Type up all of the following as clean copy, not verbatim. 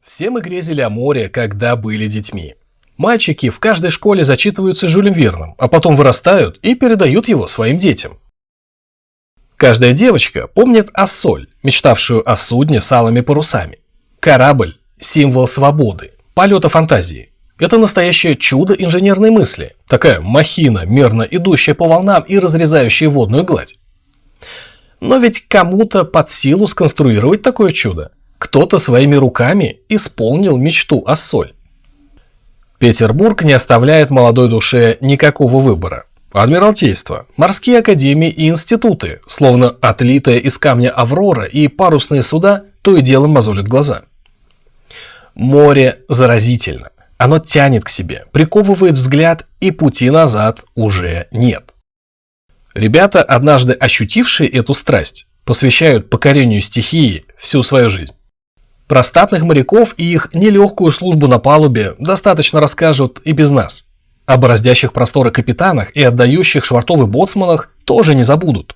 Все мы грезили о море, когда были детьми. Мальчики в каждой школе зачитываются Жюлем Верном, а потом вырастают и передают его своим детям. Каждая девочка помнит Ассоль, мечтавшую о судне с алыми парусами. Корабль – символ свободы, полета фантазии. Это настоящее чудо инженерной мысли, такая махина, мерно идущая по волнам и разрезающая водную гладь. Но ведь кому-то под силу сконструировать такое чудо. Кто-то своими руками исполнил мечту Ассоль. Петербург не оставляет молодой душе никакого выбора. Адмиралтейство, морские академии и институты, словно отлитая из камня Аврора, и парусные суда то и дело мозолят глаза. Море заразительно. Оно тянет к себе, приковывает взгляд, и пути назад уже нет. Ребята, однажды ощутившие эту страсть, посвящают покорению стихии всю свою жизнь. Про статных моряков и их нелегкую службу на палубе достаточно расскажут и без нас. О бороздящих просторы капитанах и отдающих швартовы боцманах тоже не забудут.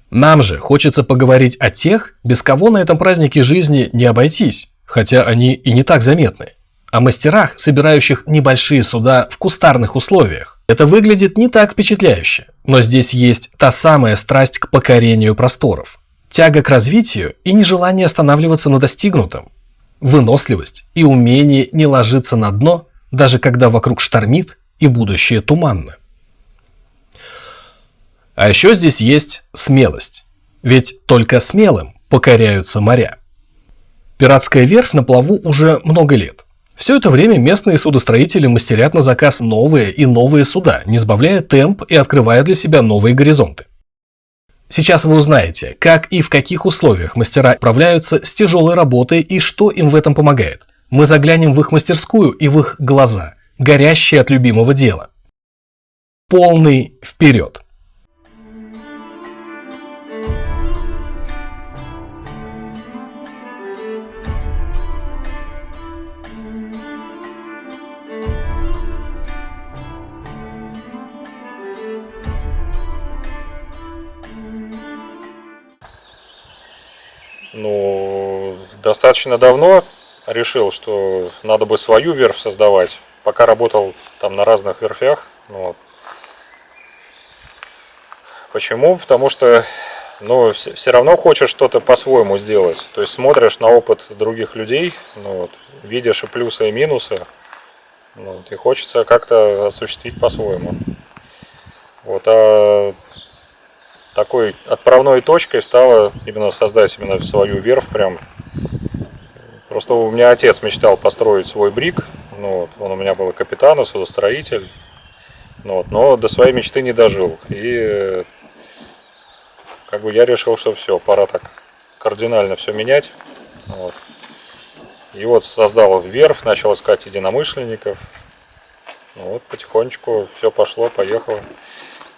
Нам же хочется поговорить о тех, без кого на этом празднике жизни не обойтись, хотя они и не так заметны. О мастерах, собирающих небольшие суда в кустарных условиях. Это выглядит не так впечатляюще, но здесь есть та самая страсть к покорению просторов. Тяга к развитию и нежелание останавливаться на достигнутом. Выносливость и умение не ложиться на дно, даже когда вокруг штормит и будущее туманно. А еще здесь есть смелость. Ведь только смелым покоряются моря. Пиратская верфь на плаву уже много лет. Все это время местные судостроители мастерят на заказ новые и новые суда, не сбавляя темп и открывая для себя новые горизонты. Сейчас вы узнаете, как и в каких условиях мастера справляются с тяжелой работой и что им в этом помогает. Мы заглянем в их мастерскую и в их глаза, горящие от любимого дела. Полный вперед! Достаточно давно решил, что надо бы свою верфь создавать. Пока работал там на разных верфях. Почему? Потому что все равно хочешь что-то по-своему сделать. То есть смотришь на опыт других людей, видишь и плюсы, и минусы. И хочется как-то осуществить по-своему. А такой отправной точкой стало именно создать именно свою верфь прям. Просто у меня отец мечтал построить свой бриг, он у меня был капитан, и судостроитель, но до своей мечты не дожил. И я решил, что все, пора так кардинально все менять. И создал верфь, начал искать единомышленников. Потихонечку все пошло, поехало.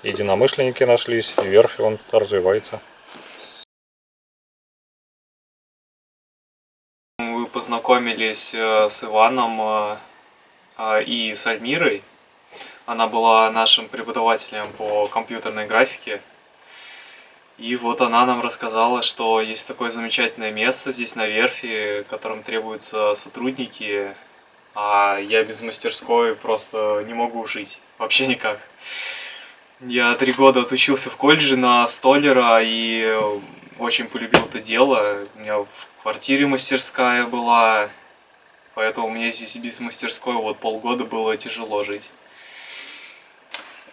Единомышленники нашлись, и верфь развивается. Мы познакомились с Иваном и с Альмирой. Она была нашим преподавателем по компьютерной графике. И она нам рассказала, что есть такое замечательное место здесь на верфи, которым требуются сотрудники. А я без мастерской просто не могу жить. Вообще никак. Я 3 года отучился в колледже на столяра и очень полюбил это дело. У меня в квартире мастерская была, поэтому мне здесь без мастерской полгода было тяжело жить.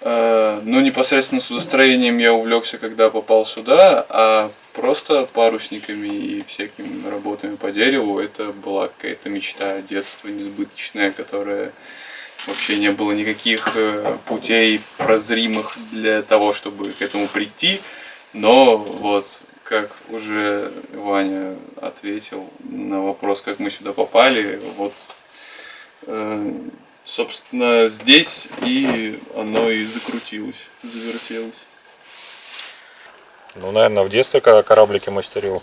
Непосредственно судостроением я увлекся, когда попал сюда, а просто парусниками и всякими работами по дереву это была какая-то мечта детства несбыточная, которая вообще не было никаких путей прозримых для того, чтобы к этому прийти. Но как уже Ваня ответил на вопрос, как мы сюда попали, собственно, здесь и оно и закрутилось, завертелось. Наверное, в детстве, когда кораблики мастерил,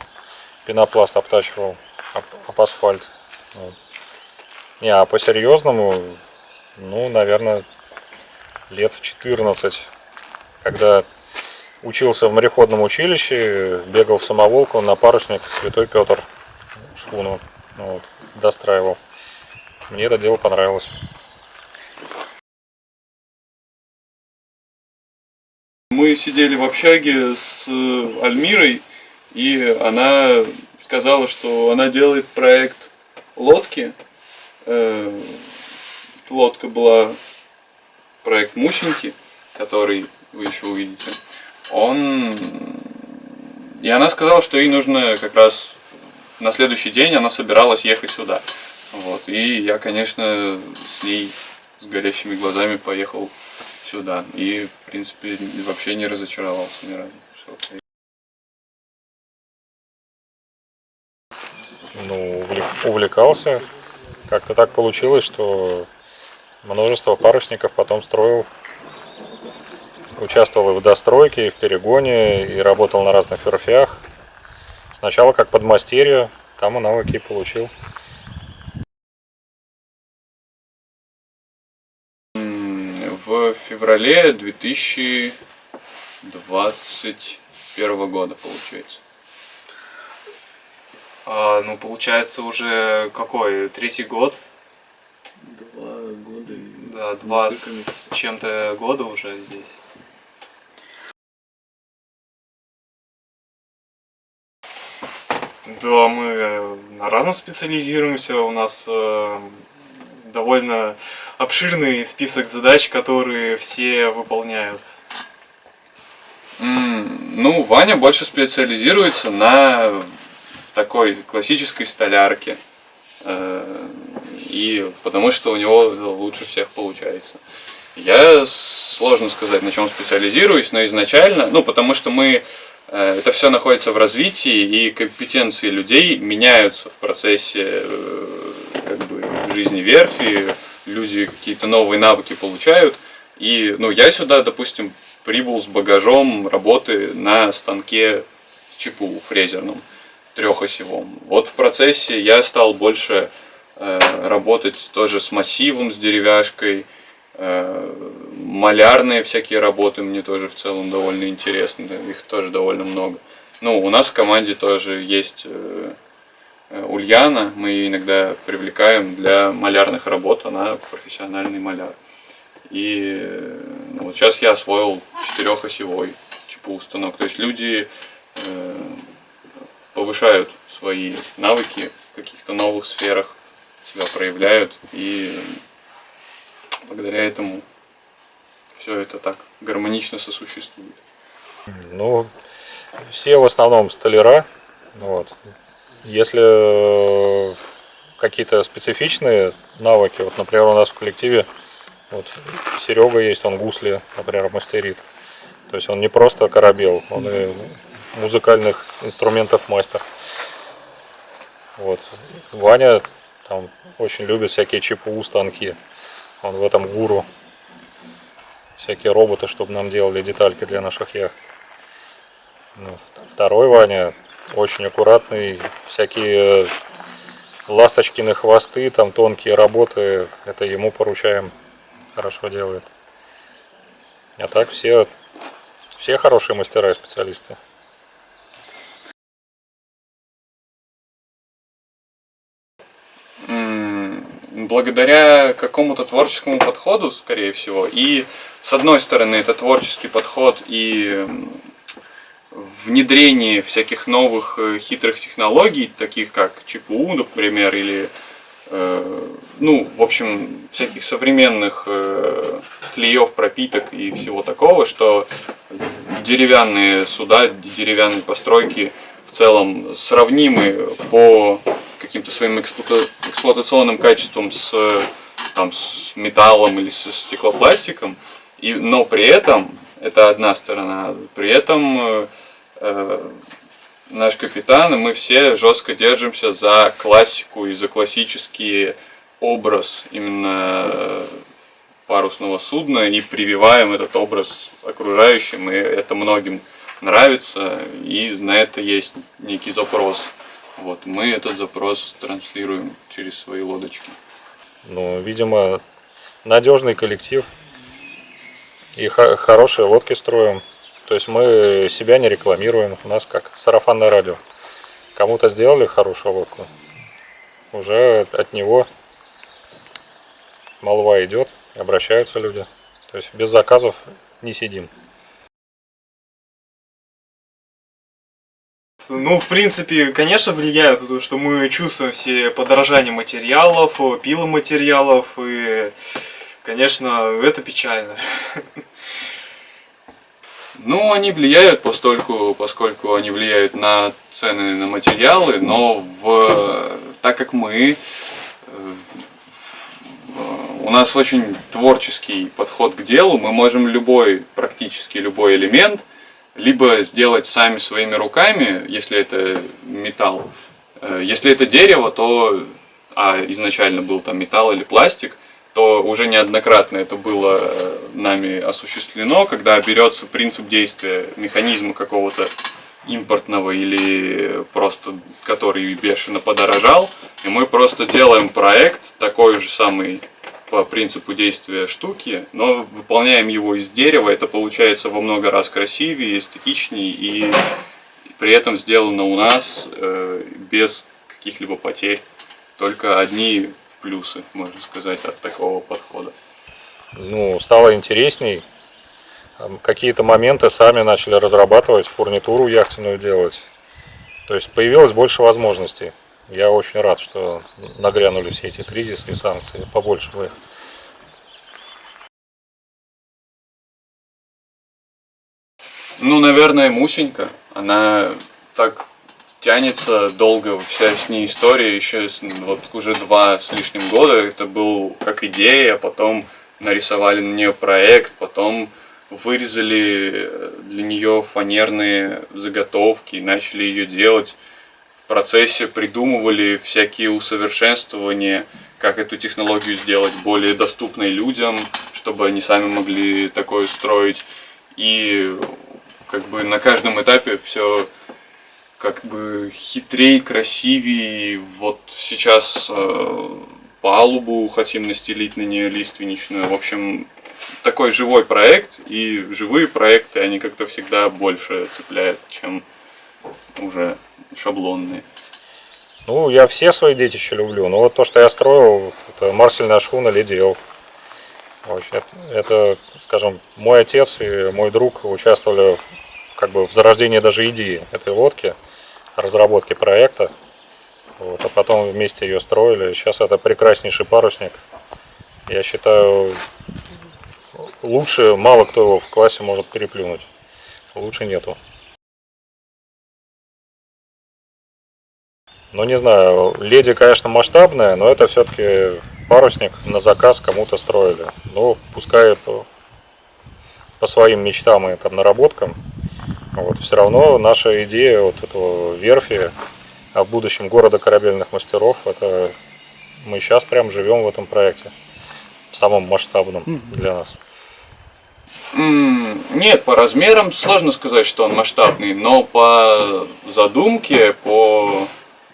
пенопласт обтачивал об асфальт. А по-серьезному, наверное, лет в 14, когда учился в мореходном училище, бегал в самоволку на парусник Святой Петр шхуну. Вот, достраивал. Мне это дело понравилось. Мы сидели в общаге с Альмирой, и она сказала, что она делает проект лодки. Лодка была проект Мусеньки, который вы еще увидите. И она сказала, что ей нужно как раз на следующий день, она собиралась ехать сюда. Вот. И я, конечно, с ней с горящими глазами поехал сюда. И, в принципе, вообще не разочаровался ни разу. Ну, увлекался. Как-то так получилось, что множество парусников потом строил. Участвовал и в достройке, и в перегоне, и работал на разных верфях. Сначала как подмастерье, там и навыки получил. В феврале 2021 года, получается. Ну, получается, уже какой? 3-й год? 2 года. Да, 2 с чем-то года уже здесь. Да, мы на разном специализируемся. У нас довольно обширный список задач, которые все выполняют. Ну, Ваня больше специализируется на такой классической столярке. И потому что у него лучше всех получается. Я сложно сказать, на чем специализируюсь, но изначально, ну, потому что это все находится в развитии, и компетенции людей меняются в процессе как бы жизни верфи, люди какие-то новые навыки получают. И ну, я сюда, допустим, прибыл с багажом работы на станке с ЧПУ фрезерном, 3-осевом. Вот в процессе я стал больше работать тоже с массивом, с деревяшкой. Малярные всякие работы мне тоже в целом довольно интересны, их тоже довольно много. Ну, у нас в команде тоже есть Ульяна, мы ее иногда привлекаем для малярных работ, она профессиональный маляр. И ну, вот сейчас я освоил 4-осевой ЧПУ станок. То есть люди повышают свои навыки в каких-то новых сферах, себя проявляют, и благодаря этому все это так гармонично сосуществует. Ну, все в основном столяра. Вот. Если какие-то специфичные навыки, вот, например, у нас в коллективе вот, Серега есть, он гусли, например, мастерит. То есть он не просто корабел, он и музыкальных инструментов мастер. Вот. Ваня там очень любит всякие ЧПУ станки. Он в этом гуру. Всякие роботы, чтобы нам делали детальки для наших яхт. Ну, второй Ваня очень аккуратный. Всякие ласточкины хвосты, там тонкие работы. Это ему поручаем. Хорошо делает. А так все хорошие мастера и специалисты. Благодаря какому-то творческому подходу, скорее всего, и с одной стороны это творческий подход и внедрение всяких новых хитрых технологий, таких как ЧПУ, например, или ну, в общем, всяких современных клеев, пропиток и всего такого, что деревянные суда, деревянные постройки в целом сравнимы по каким-то своим эксплуатационным качествам с металлом или со стеклопластиком, но при этом, это одна сторона, при этом наш капитан и мы все жестко держимся за классику и за классический образ именно парусного судна и прививаем этот образ окружающим, и это многим нравится, и на это есть некий запрос. Вот, мы этот запрос транслируем через свои лодочки. Ну, видимо, надежный коллектив и хорошие лодки строим. То есть мы себя не рекламируем, у нас как сарафанное радио. Кому-то сделали хорошую лодку, уже от него молва идет, обращаются люди. То есть без заказов не сидим. Ну, в принципе, конечно, влияет, потому что мы чувствуем все подорожание материалов, пиломатериалов, и, конечно, это печально. Ну, они влияют, поскольку они влияют на цены на материалы, но так как у нас очень творческий подход к делу, мы можем практически любой элемент либо сделать сами своими руками, если это металл. Если это дерево, а изначально был там металл или пластик, то уже неоднократно это было нами осуществлено, когда берется принцип действия механизма какого-то импортного или просто который бешено подорожал, и мы просто делаем проект такой же самый по принципу действия штуки, но выполняем его из дерева, это получается во много раз красивее, эстетичнее и при этом сделано у нас без каких-либо потерь, только одни плюсы, можно сказать, от такого подхода. Ну, стало интересней. Какие-то моменты сами начали разрабатывать, фурнитуру яхтенную делать. То есть появилось больше возможностей. Я очень рад, что нагрянули все эти кризисы и санкции. Побольше бы их. Ну, наверное, Мусенька. Она так тянется долго, вся с ней история, еще вот уже 2 с лишним года. Это был как идея, потом нарисовали на нее проект, потом вырезали для нее фанерные заготовки, начали ее делать. В процессе придумывали всякие усовершенствования, как эту технологию сделать более доступной людям, чтобы они сами могли такое строить. И как бы на каждом этапе все как бы хитрее, красивее. Вот сейчас палубу хотим настелить на нее лиственничную. В общем, такой живой проект, и живые проекты, они как-то всегда больше цепляют, чем уже шаблонные. Ну, я все свои детища люблю, но вот то, что я строил, это марсельная шхуна Леди Эл. Это, скажем, мой отец и мой друг участвовали как бы в зарождении даже идеи этой лодки, разработке проекта, вот, а потом вместе ее строили. Сейчас это прекраснейший парусник. Я считаю, лучше мало кто его в классе может переплюнуть. Лучше нету. Ну, не знаю, Леди, конечно, масштабная, но это все-таки парусник на заказ кому-то строили. Ну, пускай по своим мечтам и там наработкам. Вот, все равно наша идея вот этого верфи, а в будущем города корабельных мастеров, это мы сейчас прям живем в этом проекте. В самом масштабном для нас. Нет, по размерам сложно сказать, что он масштабный, но по задумке, по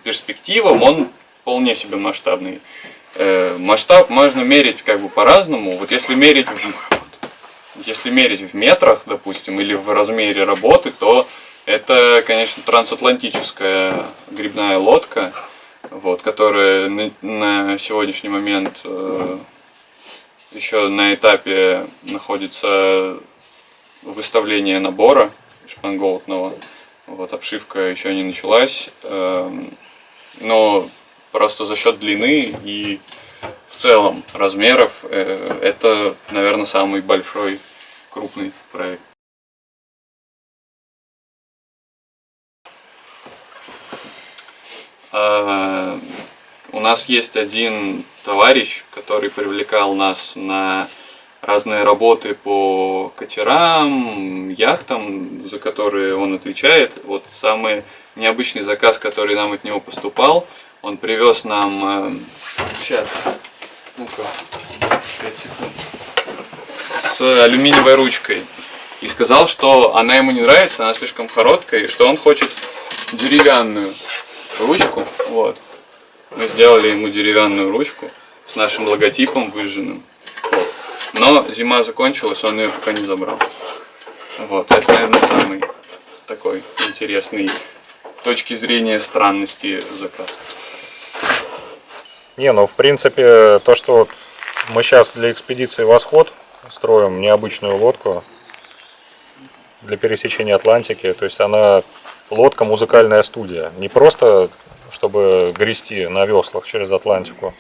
перспективам он вполне себе масштабный. Масштаб можно мерить как бы по-разному. Вот если мерить в метрах, допустим, или в размере работы, то это, конечно, трансатлантическая грибная лодка, вот, которая на сегодняшний момент еще на этапе находится выставление набора шпангоутного. Вот, обшивка еще не началась, но просто за счет длины и в целом размеров это, наверное, самый большой крупный проект. У нас есть один товарищ, который привлекал нас на разные работы по катерам, яхтам, за которые он отвечает. Вот самый необычный заказ, который нам от него поступал, он привез нам сейчас, ну-ка, 5 секунд, с алюминиевой ручкой. И сказал, что она ему не нравится, она слишком короткая, и что он хочет деревянную ручку. Вот. Мы сделали ему деревянную ручку с нашим логотипом выжженным. Вот. Но зима закончилась, он ее пока не забрал. Вот. Это, наверное, самый такой интересный с точки зрения странности заказ. Не, ну в принципе, то, что вот мы сейчас для экспедиции «Восход» строим необычную лодку для пересечения Атлантики, то есть она лодка музыкальная студия, не просто чтобы грести на веслах через Атлантику,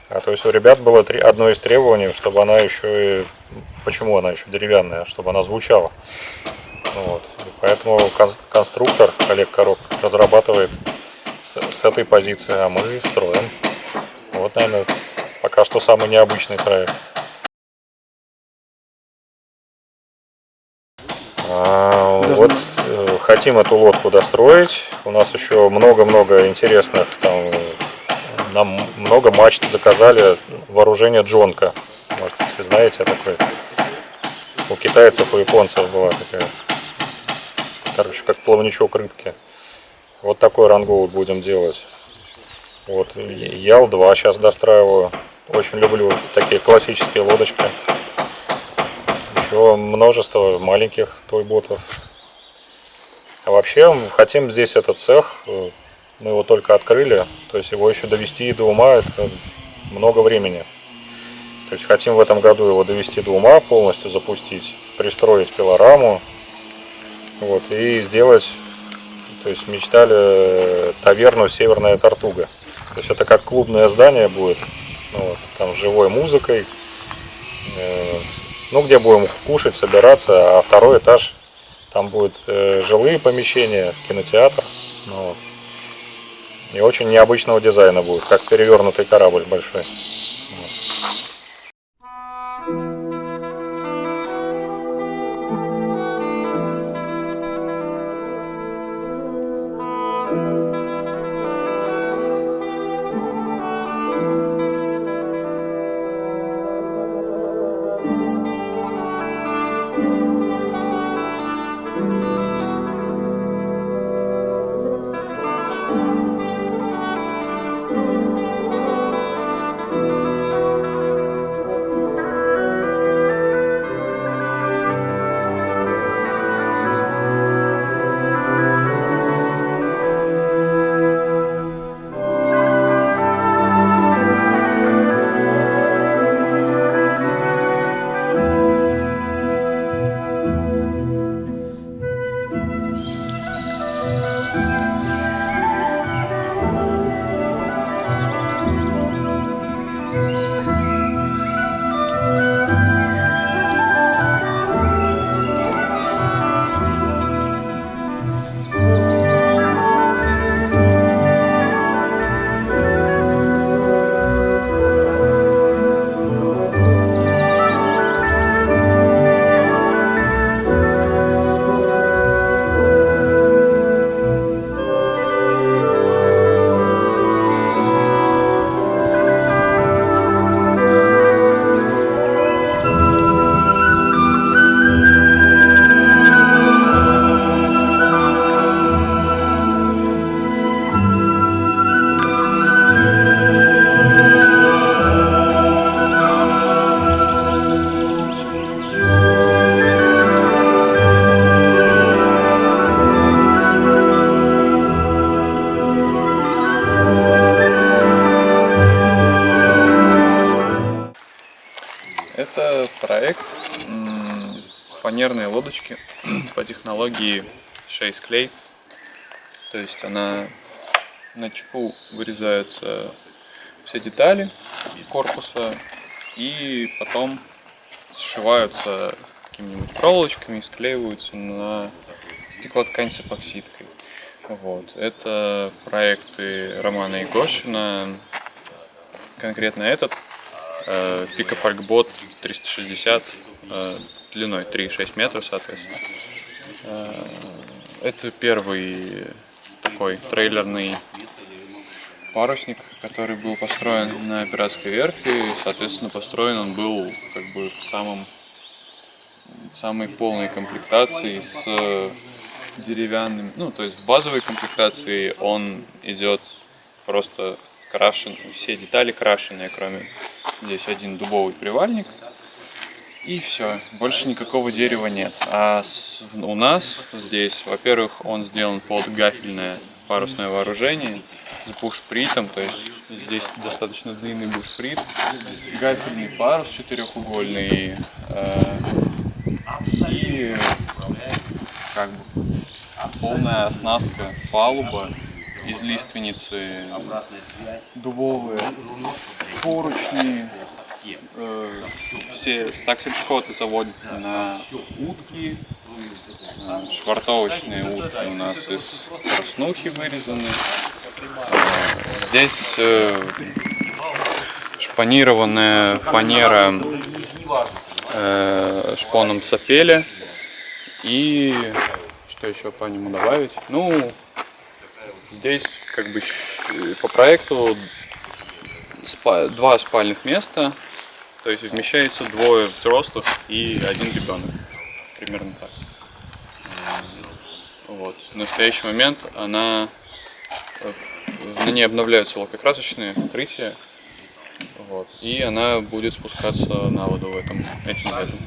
а то есть у ребят было одно из требований, чтобы она еще и, почему она еще деревянная, чтобы она звучала. Вот. И поэтому конструктор Олег Короб разрабатывает с этой позиции, а мы строим. Вот, наверное, пока что самый необычный проект. Вот хотим эту лодку достроить. У нас еще много-много интересных. Там, нам много мачт заказали. Вооружение Джонка. Может, если знаете, такой. У китайцев, у японцев была такая. Короче, как плавничок рыбки. Вот такой рангоут будем делать. Вот, Ял-2 сейчас достраиваю. Очень люблю такие классические лодочки. Еще множество маленьких тойботов. А вообще хотим здесь этот цех, мы его только открыли, то есть его еще довести до ума, это много времени. То есть хотим в этом году его довести до ума, полностью запустить, пристроить пилораму, вот, и сделать, то есть мечтали таверну «Северная Тортуга». То есть это как клубное здание будет, вот, там с живой музыкой, ну, где будем кушать, собираться, а второй этаж, там будут жилые помещения, кинотеатр, ну, вот. И очень необычного дизайна будет, как перевернутый корабль большой. Это проект фанерные лодочки по технологии шейс-клей. То есть она на чеку вырезаются все детали корпуса и потом сшиваются какими-нибудь проволочками и склеиваются на стеклоткань с эпоксидкой. Вот. Это проекты Романа Игошина. Конкретно этот Пикафольгбот 360 длиной 3,6 метров, соответственно. Это первый такой трейлерный парусник, который был построен на пиратской верфи. Соответственно, построен он был как бы в самой полной комплектации с деревянным, ну то есть в базовой комплектации он идет просто крашен, все детали крашеные, кроме здесь один дубовый привальник. И все, больше никакого дерева нет. А у нас здесь, во-первых, он сделан под гафельное парусное вооружение. с бушпритом, то есть здесь достаточно длинный бушприт, гафельный парус четырехугольный и как бы полная оснастка, палуба из лиственницы, дубовые поручни, все стаксельшоты заводятся на утки, швартовочные утки у нас из краснухи вырезаны. Здесь шпанированная фанера шпоном сапеля. И что еще по нему добавить? Ну, здесь как бы по проекту 2 спальных места, то есть вмещается 2 взрослых и 1 ребенок. Примерно так. Вот. В настоящий момент на ней обновляются лакокрасочные покрытия. Вот. И она будет спускаться на воду этим летом.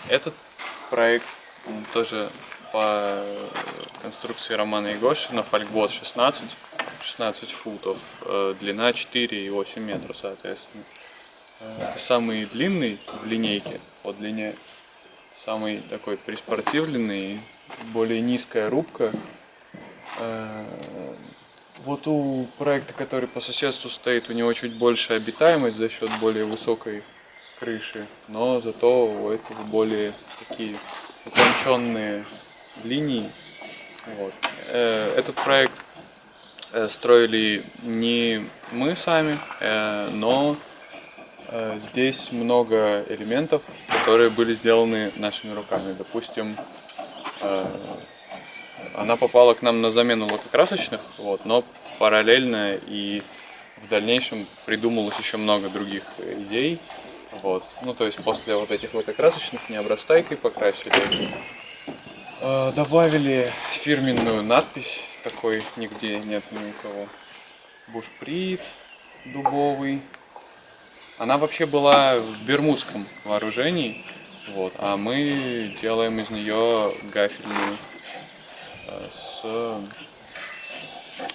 Этот проект тоже по конструкции Романа Егошина, фальгбот 16 футов, длина 4,8 метра, соответственно. Это самый длинный в линейке по длине, самый такой приспортивленный, более низкая рубка. Вот у проекта, который по соседству стоит, у него чуть больше обитаемость за счет более высокой крыши, но зато у этого более такие утонченные линии. Вот. Этот проект строили не мы сами, но здесь много элементов, которые были сделаны нашими руками. Допустим, она попала к нам на замену лакокрасочных, вот, но параллельно и в дальнейшем придумалось еще много других идей. Вот. Ну, то есть после вот этих лакокрасочных необрастайкой покрасили. Добавили фирменную надпись, такой нигде нет ни у кого. Бушприт дубовый. Она вообще была в бермудском вооружении, вот, а мы делаем из нее гафельную с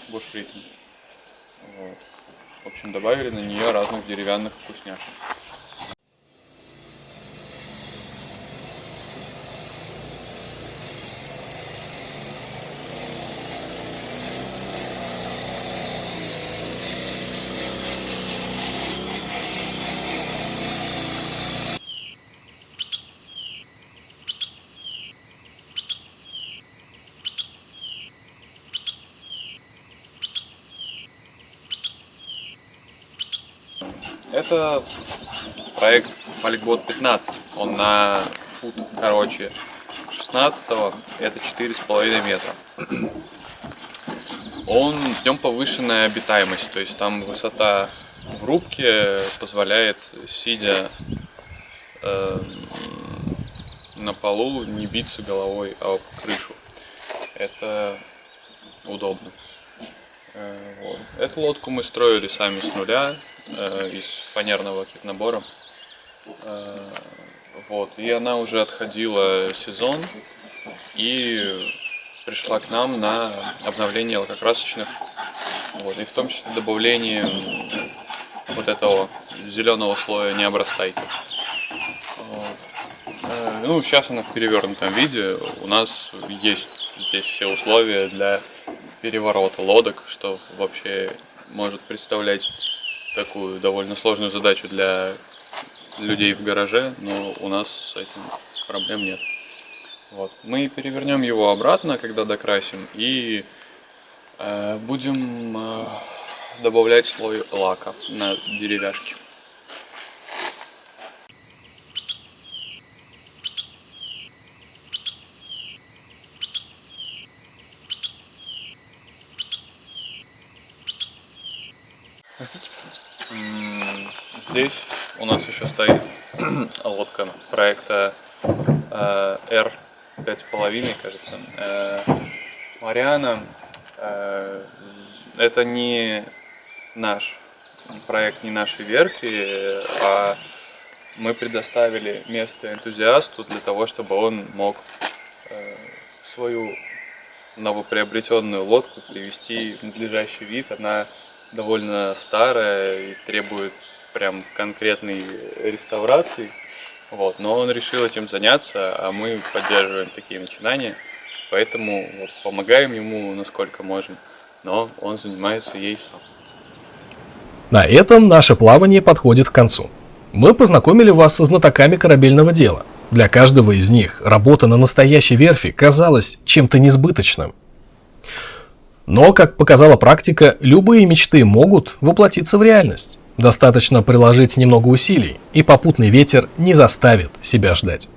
бушпритом. Вот. В общем, добавили на нее разных деревянных вкусняшек. Это проект фальгбот 15, он на фут короче 16-го, это 4,5 метра. Он в нем повышенная обитаемость, то есть там высота в рубке позволяет, сидя на полу, не биться головой об крышу. Это удобно. Вот. Эту лодку мы строили сами с нуля, из фанерного кит-набора. Вот. И она уже отходила сезон и пришла к нам на обновление лакокрасочных, вот. И в том числе добавление вот этого зеленого слоя необрастайки. Вот. Ну, сейчас она в перевернутом виде. У нас есть здесь все условия для переворота лодок, что вообще может представлять такую довольно сложную задачу для людей в гараже, но у нас с этим проблем нет. Вот. Мы перевернем его обратно, когда докрасим, и будем добавлять слой лака на деревяшки. Здесь у нас еще стоит лодка проекта R5,5, кажется. Мариана. Это не наш проект, не нашей верфи, а мы предоставили место энтузиасту для того, чтобы он мог свою новоприобретенную лодку привести в надлежащий вид. Она довольно старая и требует прям конкретной реставрации. Вот. Но он решил этим заняться, а мы поддерживаем такие начинания, поэтому вот, помогаем ему насколько можем, но он занимается ей сам. На этом наше плавание подходит к концу. Мы познакомили вас со знатоками корабельного дела. Для каждого из них работа на настоящей верфи казалась чем-то несбыточным. Но, как показала практика, любые мечты могут воплотиться в реальность. Достаточно приложить немного усилий, и попутный ветер не заставит себя ждать.